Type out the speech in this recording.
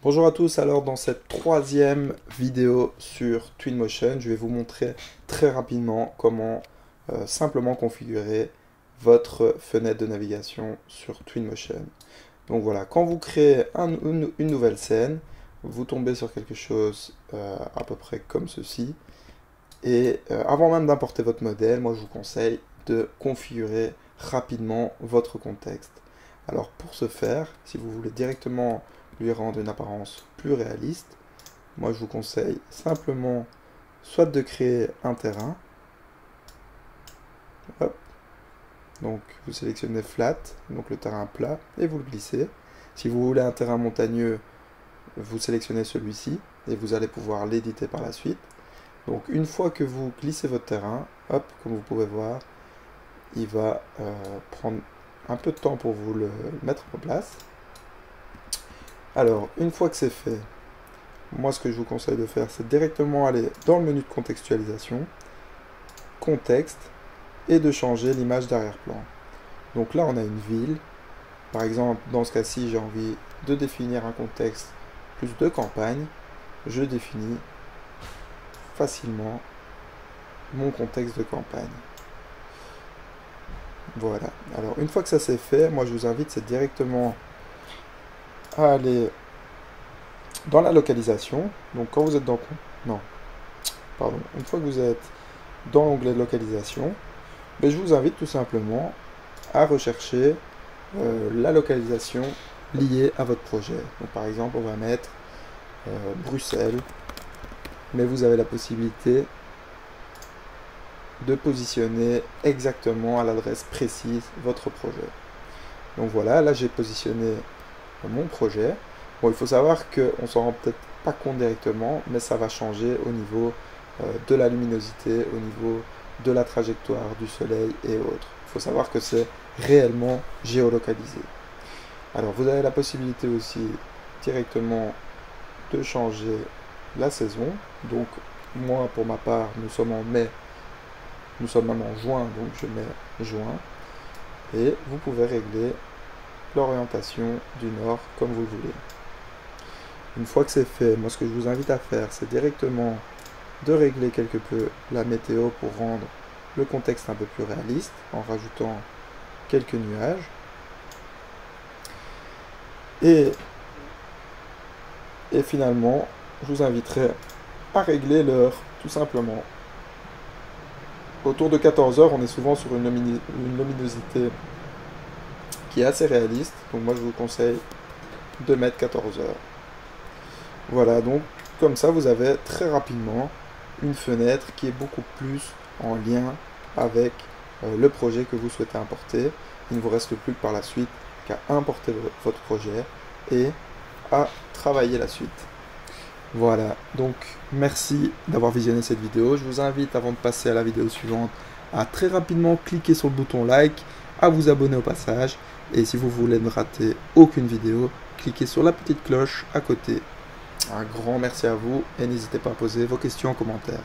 Bonjour à tous, alors dans cette troisième vidéo sur Twinmotion, je vais vous montrer très rapidement comment simplement configurer votre fenêtre de navigation sur Twinmotion. Donc voilà, quand vous créez une nouvelle scène, vous tombez sur quelque chose à peu près comme ceci. Et avant même d'importer votre modèle, moi je vous conseille de configurer rapidement votre contexte. Alors pour ce faire, si vous voulez directement lui rendre une apparence plus réaliste, moi je vous conseille simplement soit de créer un terrain. Hop. Donc vous sélectionnez flat, donc le terrain plat, et vous le glissez. Si vous voulez un terrain montagneux, vous sélectionnez celui-ci et vous allez pouvoir l'éditer par la suite. Donc une fois que vous glissez votre terrain, hop, comme vous pouvez voir, il va prendre un peu de temps pour vous le mettre en place. Alors, une fois que c'est fait, moi ce que je vous conseille de faire, c'est directement aller dans le menu de contextualisation, contexte, et de changer l'image d'arrière-plan. Donc là, on a une ville. Par exemple, dans ce cas-ci, j'ai envie de définir un contexte plus de campagne. Je définis facilement mon contexte de campagne. Voilà. Alors, une fois que ça c'est fait, moi je vous invite, c'est directement à aller dans la localisation. Donc, quand vous êtes dans... Non, pardon. Une fois que vous êtes dans l'onglet localisation, je vous invite tout simplement à rechercher la localisation liée à votre projet. Donc, par exemple, on va mettre Bruxelles, mais vous avez la possibilité de positionner exactement à l'adresse précise votre projet. Donc voilà, là j'ai positionné mon projet. Bon, il faut savoir qu'on s'en rend peut-être pas compte directement, mais ça va changer au niveau de la luminosité, au niveau de la trajectoire du soleil et autres. Il faut savoir que c'est réellement géolocalisé. Alors vous avez la possibilité aussi directement de changer la saison. Donc moi pour ma part, nous sommes en mai, nous sommes même en juin, donc je mets juin. Et vous pouvez régler l'orientation du nord comme vous le voulez. Une fois que c'est fait, moi ce que je vous invite à faire, c'est directement de régler quelque peu la météo pour rendre le contexte un peu plus réaliste en rajoutant quelques nuages. Et finalement, je vous inviterai à régler l'heure tout simplement. Autour de 14 heures, on est souvent sur une luminosité qui est assez réaliste. Donc moi je vous conseille de mettre 14 heures. Voilà, donc comme ça vous avez très rapidement une fenêtre qui est beaucoup plus en lien avec le projet que vous souhaitez importer. Il ne vous reste plus que par la suite qu'à importer votre projet et à travailler la suite. Voilà, donc merci d'avoir visionné cette vidéo. Je vous invite, avant de passer à la vidéo suivante, à très rapidement cliquer sur le bouton like, à vous abonner au passage, et si vous voulez ne rater aucune vidéo, cliquez sur la petite cloche à côté. Un grand merci à vous, et n'hésitez pas à poser vos questions en commentaire.